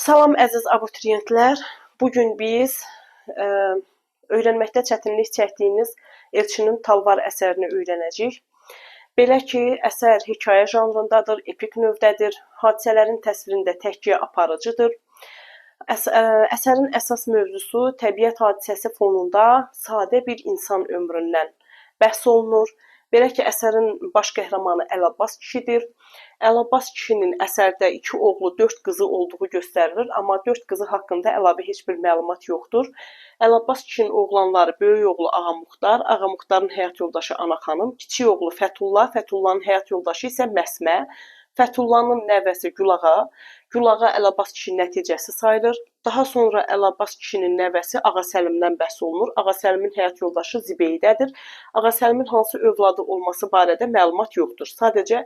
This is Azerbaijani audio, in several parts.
Salam əziz abituriyentlər. Bugün biz öyrənməkdə çətinlik çəkdiyiniz Elçinin Talvar əsərini öyrənəcəyik. Belə ki, əsər hekayə janrındadır, epik növdədir, hadisələrin təsvirində təhkiyə aparıcıdır. Əsərin əsas mövzusu təbiət hadisəsi fonunda sadə bir insan ömründən bəhs olunur. Belə ki, əsərin baş qəhrəmanı Əlabbas kişidir. Əlabbas kişinin əsərdə 2 oğlu, 4 qızı olduğu göstərilir, amma 4 qızı haqqında əlavə heç bir məlumat yoxdur. Əlabbas kişinin oğlanları böyük oğlu Ağa Muxtar, Ağa Muxtarın həyat yoldaşı Ana xanım, kiçik oğlu Fətullah, Fətullahın həyat yoldaşı isə Məsmə, Fətullahın nəvəsi Gülağa, Gülağa Əlabbas kişinin nəticəsi sayılır. Daha sonra Əlabbas kişinin nəvəsi Ağa Səlimdən bəhs olunur. Ağa Səlimin həyat yoldaşı Zibeydədir. Ağa Səlimin hansı övladı olması barədə məlumat yoxdur. Sadəcə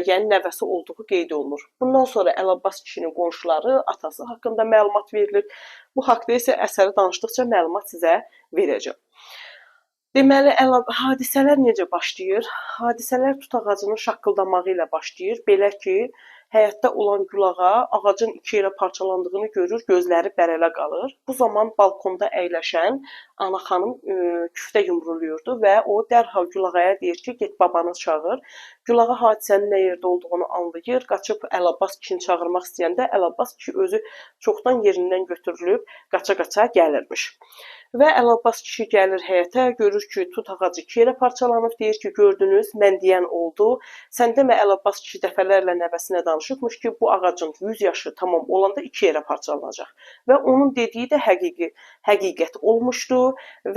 yəni nəvəsi olduğu qeyd olunur. Bundan sonra Əlabbas kişinin qonşuları, atası haqqında məlumat verilir. Bu haqda isə əsəri danışdıqca məlumat sizə verəcəm. Deməli, hadisələr necə başlayır? Hadisələr tut ağacının şaqqıldamağı ilə başlayır. Belə ki, həyətdə olan Gülağa ağacın 2 yerə parçalandığını görür, gözləri bərələ qalır. Bu zaman balkonda əyləşən Ana xanım küftə yumruluyurdu və o dərhal Gülağaya deyir ki, get babanı çağır. Gülağa hadisənin nə yerdə olduğunu anlayır, qaçıb Əlabbas kişini çağırmaq istəyəndə Əlabbas kişi özü çoxdan yerindən götürülüb, qaça-qaça gəlirmiş. Və Əlabbas kişi gəlir həyətə, görür ki, tut ağacı 2 yerə parçalanıb, deyir ki, gördünüz, mən deyən oldu. Sən demə Əlabbas kişi dəfələrlə nəvəsinə danışıbmış ki, bu ağacın 100 yaşı tamam olanda 2 yerə parçalanacaq. Və onun dediyi də həqiqət olmuşdu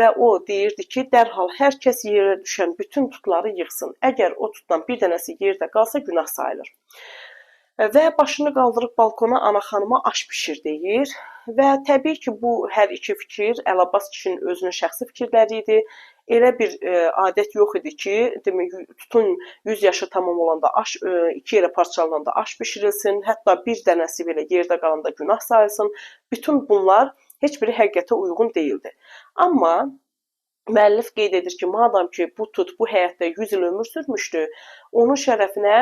və o deyirdi ki, dərhal hər kəs yerə düşən bütün tutları yığsın. Əgər o tutdan bir dənəsi yerdə qalsa günah sayılır. Və başını qaldırıb balkona Ana xanıma aş bişir deyir. Və təbii ki, bu hər iki fikir Əlabbas kişinin özünün şəxsi fikirləri idi. Elə bir adət yox idi ki, demək, tutun 100 yaşı tamam olanda 2 yerə parçalananda aş bişirilsin, hətta bir dənəsi belə yerdə qalanda günah sayılsın. Bütün bunlar heç biri həqiqətə uyğun deyildi. Amma müəllif qeyd edir ki, madam ki, bu tut bu həyatda 100 il ömür sürmüşdü, onun şərəfinə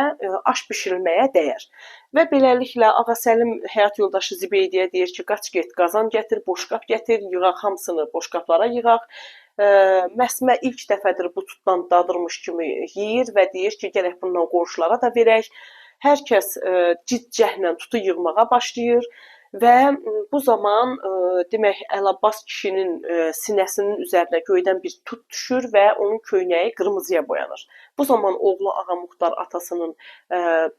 aş bişirilməyə dəyər. Və beləliklə Ağa Səlim həyat yoldaşı Zibeydiyə deyir ki, qaç get, qazan gətir, boşqab gətir, yığaq hamısını boşqablara yığaq. Məsmə ilk dəfədir bu tutdan dadırmış kimi yeyir və deyir ki, gələk bundan qonşulara da verək. Hər kəs cid-cəhlə tutu yığmağa başlayır. Və bu zaman demək Əlabbas kişinin sinəsinin üzərinə göydən bir tut düşür və onun köynəyi qırmızıya boyanır. Bu zaman oğlu Ağa Muxtar atasının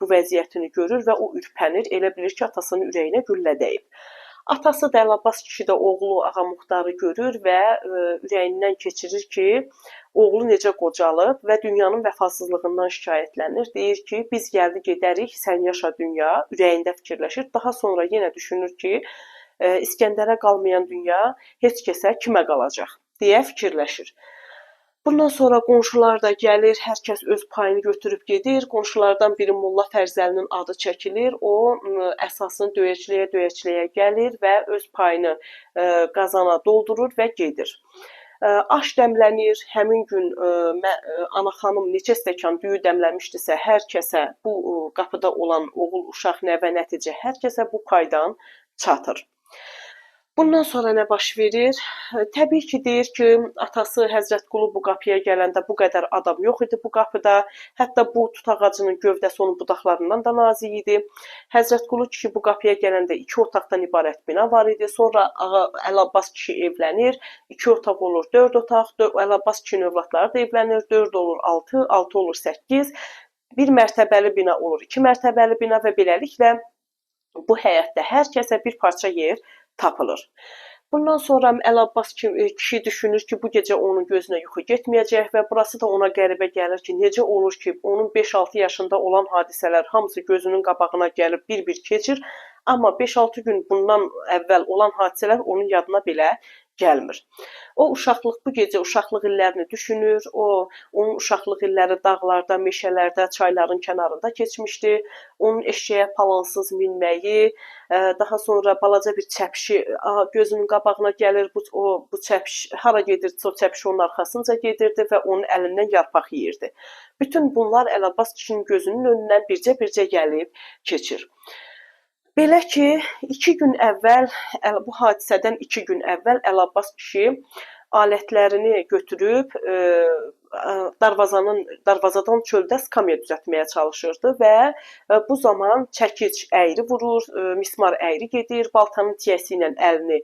bu vəziyyətini görür və o ürpənir, elə bilir ki, atasının ürəyinə güllə dəyib. Atası da Əlabbas kişi də oğlu Ağa Muxtarı görür və ürəyindən keçirir ki, oğlu necə qocalıb və dünyanın vəfasızlığından şikayətlənir. Deyir ki, biz gəldi gedərik, sən yaşa dünya, ürəyində fikirləşir. Daha sonra yenə düşünür ki, İskəndərə qalmayan dünya heç kəsə kimə qalacaq deyə fikirləşir. Bundan sonra qonşular da gəlir, hər kəs öz payını götürüb gedir. Qonşulardan biri Molla Fərzəlinin adı çəkilir. O əsasını döyəcləyə gəlir və öz payını qazana doldurur və gedir. Aş dəmlənir, həmin gün Ana xanım neçə stəkan düyü dəmləmişdisə, hər kəsə bu qapıda olan oğul, uşaq, nəvə, nəticə, hər kəsə bu paydan çatır. Bundan sonra nə baş verir? Təbii ki, deyir ki, atası Həzrətqulu bu qapıya gələndə bu qədər adam yox idi bu qapıda. Hətta bu tut ağacının gövdəsi onun budaqlarından da nazik idi. Həzrətqulu kişi bu qapıya gələndə 2 otaqdan ibarət bina var idi. Sonra Əlabbas kişi evlənir. 2 otaq olur 4 otaq. Əlabbas kişinin övladları da evlənir. 4 olur 6, 6 olur 8. 1 mərtəbəli bina olur 2 mərtəbəli bina və beləliklə bu həyətdə hər kəsə bir parça yer tapılır. Bundan sonra Əlabbas kişi düşünür ki, bu gecə onun gözünə yuxu getməyəcək və burası da ona qəribə gəlir ki, necə olur ki, onun 5-6 yaşında olan hadisələr hamısı gözünün qabağına gəlib bir-bir keçir, amma 5-6 gün bundan əvvəl olan hadisələr onun yadına belə gəlmir. O bu gecə uşaqlıq illərini düşünür, onun uşaqlıq illəri dağlarda, meşələrdə, çayların kənarında keçmişdi. Onun eşeğə palansız minməyi, daha sonra balaca bir çəpişi gözünün qabağına gəlir, bu çəpiş hara gedirdisə o çəpiş onun arxasınca gedirdi və onun əlindən yarpaq yeyirdi. Bütün bunlar Əlabbas kişinin gözünün önündən bircə-bircə gəlib keçir. Belə ki, 2 gün əvvəl, bu hadisədən 2 gün əvvəl Əlabbas kişi alətlərini götürüb darvazadan çöldə skamya düzəltməyə çalışırdı və bu zaman çəkic əyri vurur, mismar əyri gedir, baltanın tiyəsi ilə əlini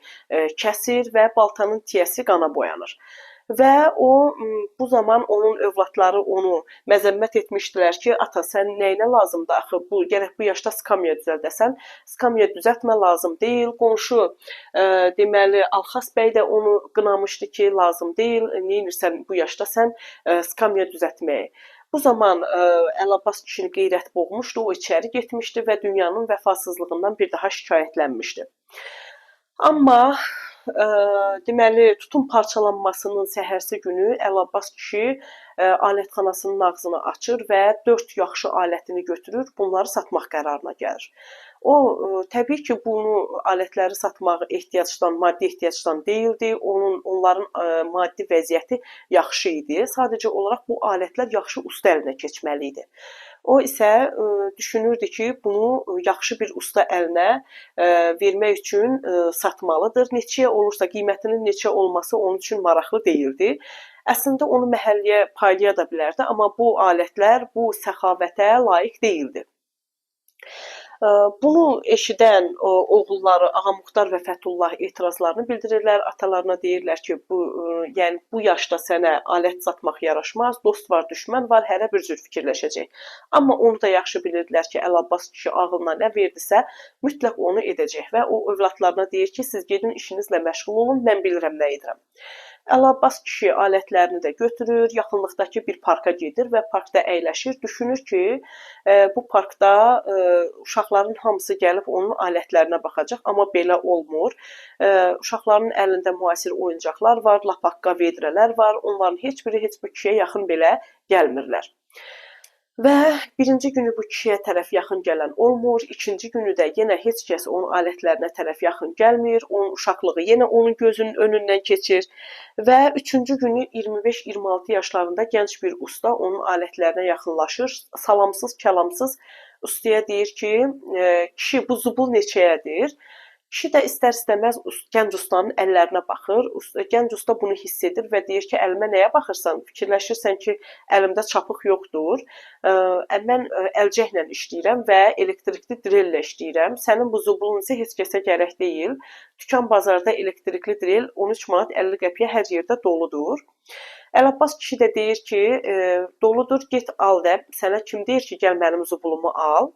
kəsir və baltanın tiyəsi qana boyanır. Və o, bu zaman onun övladları onu məzəmmət etmişdilər ki, ata sən nəyinə lazımdır axı, gərək bu yaşda skamya düzəldəsən, skamya düzəltmə lazım deyil. Qonşu deməli Alxas bəy də onu qınamışdı ki, lazım deyil, neynirsən bu yaşda sən skamya düzəltməyi. Bu zaman Əlabbas kişini qeyrət boğmuşdu, o içəri getmişdi və dünyanın vəfasızlığından bir daha şikayətlənmişdi. Amma deməli, tutun parçalanmasının səhərsi günü Əlabbas kişi alətxanasının ağzını açır və 4 yaxşı alətini götürür, bunları satmaq qərarına gəlir. O, təbii ki, bunu alətləri satmağı maddi ehtiyacdan deyildi, onların maddi vəziyyəti yaxşı idi. Sadəcə olaraq bu alətlər yaxşı usta əlinə keçməli idi. O isə düşünürdü ki, bunu yaxşı bir usta əlinə vermək üçün satmalıdır. Neçəyə olursa, qiymətinin neçə olması onun üçün maraqlı deyildi. Əslində onu məhəlləyə paylaya da bilərdi, amma bu alətlər bu səxavətə layiq deyildi. Bunu eşidən oğulları Ağamuxtar və Fəthullah etirazlarını bildirirlər. Atalarına deyirlər ki, yəni bu yaşda sənə alət satmaq yaraşmaz, dost var, düşmən var, hərə bir cür fikirləşəcək. Amma onu da yaxşı bilirdilər ki, Əlabbas kişi ağlına nə verdisə, mütləq onu edəcək və o övladlarına deyir ki, siz gedin işinizlə məşğul olun, mən bilirəm nə edirəm. Əlabbas kişi alətlərini də götürür, yaxınlıqdakı bir parka gedir və parkda əyləşir. Düşünür ki, bu parkda uşaqların hamısı gəlib onun alətlərinə baxacaq, amma belə olmur. Uşaqların əlində müasir oyuncaqlar var, lapaqqa vedrələr var, onların heç biri heç bir kişiyə yaxın belə gəlmirlər. Və birinci günü bu kişiyə tərəf yaxın gələn olmur, ikinci günü də yenə heç kəs onun alətlərinə tərəf yaxın gəlmir, onun uşaqlığı yenə onun gözünün önündən keçir və üçüncü günü 25-26 yaşlarında gənc bir usta onun alətlərinə yaxınlaşır, salamsız, kəlamsız ustaya deyir ki, kişi bu zubul neçəyədir? Kişi də istər-istəməz gənc ustanın əllərinə baxır. Gənc usta bunu hiss edir və deyir ki, əlimə nəyə baxırsan? Fikirləşirsən ki, əlimdə çapıq yoxdur. Mən əlcəklə işləyirəm və elektrikli drellə işləyirəm. Sənin bu zubulun isə heç kəsə gərək deyil. Dükan bazarda elektrikli drel 13 manat 50 qəpiyə hər yerdə doludur. Əlabbas kişi də deyir ki, doludur, get al da, sənə kim deyir ki, gəl mənim zubulumu al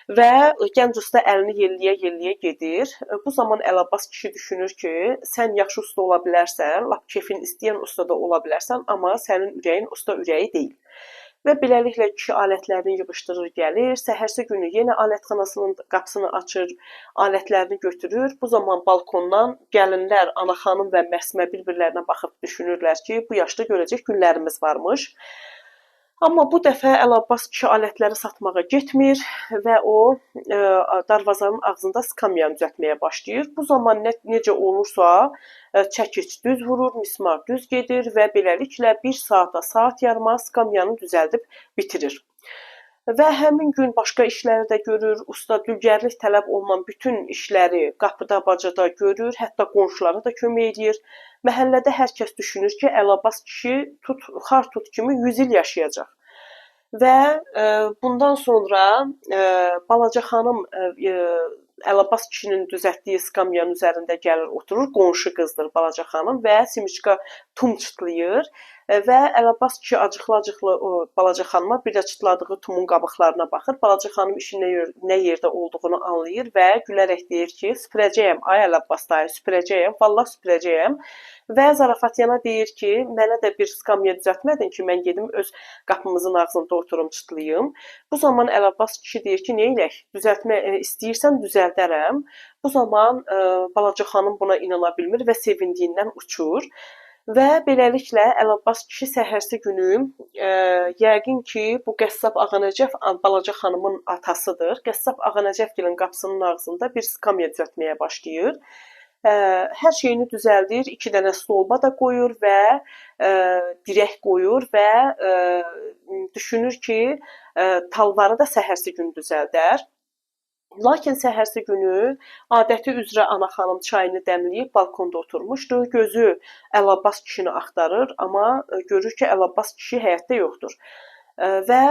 və gənc usta əlini yelləyə-yelləyə gedir. Bu zaman Əlabbas kişi düşünür ki, sən yaxşı usta ola bilərsən, lap kefin istəyən usta da ola bilərsən, amma sənin ürəyin usta ürəyi deyil. Və beləliklə kişi alətlərini yığışdırır, gəlir. Səhərsi günü yenə alətxanasının qapısını açır, alətlərini götürür. Bu zaman balkondan gəlinlər, ana xanım və Məsmə bir-birlərinə baxıb düşünürlər ki, bu yaşda görəcək günlərimiz varmış. Amma bu dəfə Əlabbas kişi alətləri satmağa getmir və o darvazanın ağzında skamyanı düzəltməyə başlayır. Bu zaman necə olursa çəkic düz vurur, mismar düz gedir və beləliklə 1 saata, saat yarıma skamyanı düzəldib bitirir. Və həmin gün başqa işləri də görür, usta dülgərlik tələb olunan bütün işləri qapıda, bacada görür, hətta qonşulara da kömək edir. Məhəllədə hər kəs düşünür ki, Əlabbas kişi xar tut kimi 100 il yaşayacaq. Və bundan sonra balaca xanım Əlabbas kişinin düzəltdiyi skamyanın üzərində gəlir, oturur, qonşu qızdır balaca xanım və simiçka tum çıtlayır və Əlabbas kişi acıqlı-acıqlı balaca xanıma bir də çıtladığı tumun qabıqlarına baxır. Balaca xanım işin nə yerdə olduğunu anlayır və gülərək deyir ki, süpürəcəyəm, ay Əlabbas dayı, süpürəcəyəm, vallah süpürəcəyəm. Və zarafatyana deyir ki, mənə də bir skamya düzəltmədin ki, mən gedim öz qapımızın ağzında oturum çıtlayım. Bu zaman Əlabbas kişi deyir ki, neylək, düzəltmə istəyirsən düzəldərəm. Bu zaman balaca xanım buna inana bilmir və sevindiyindən uçur. Və beləliklə Əlabbas kişi səhərsi günü yəqin ki, bu qəssab Ağanəcəf balaca xanımın atasıdır. Qəssab Ağanəcəfgilin qapısının ağzında bir skamya düzəltməyə başlayır. Hər şeyini düzəldir, 2 dənə stolba da qoyur və dirək qoyur və düşünür ki, talvarı da səhərsi gün düzəldər. Lakin səhərsi günü adəti üzrə ana xanım çayını dəmləyib balkonda oturmuşdu. Gözü Əlabbas kişini axtarır, amma görür ki, Əlabbas kişi həyətdə yoxdur. Və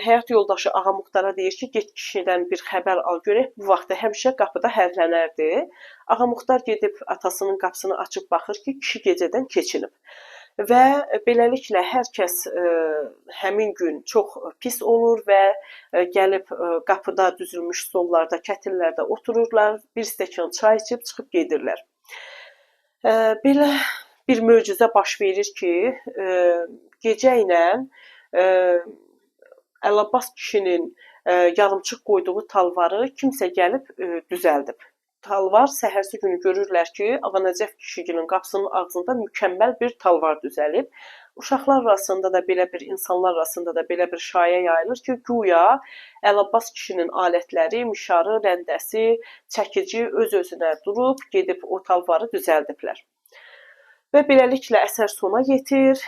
həyat yoldaşı Ağa Muxtara deyir ki, get kişidən bir xəbər al görək. Bu vaxtda həmişə qapıda hərlənərdi. Ağa Muxtar gedib atasının qapısını açıb baxır ki, kişi gecədən keçinib. Və beləliklə hər kəs həmin gün çox pis olur və gəlib qapıda düzülmüş stollarda, kətillərdə otururlar, bir stəkan çay içib çıxıb gedirlər. Belə bir möcüzə baş verir ki, gecə ilə Əlabbas kişinin yarımçıq qoyduğu talvarı kimsə gəlib düzəldib. Talvar səhərsi günü görürlər ki, Ağa Nəcəf kişigilin qapısının ağzında mükəmməl bir talvar düzəlib. Uşaqlar arasında da belə bir, insanlar arasında da belə bir şayə yayılır ki, güya Əlabbas kişinin alətləri, mişarı, rəndəsi, çəkici öz-özünə durub, gedib o talvarı düzəldiblər. Və beləliklə əsər sona yetir.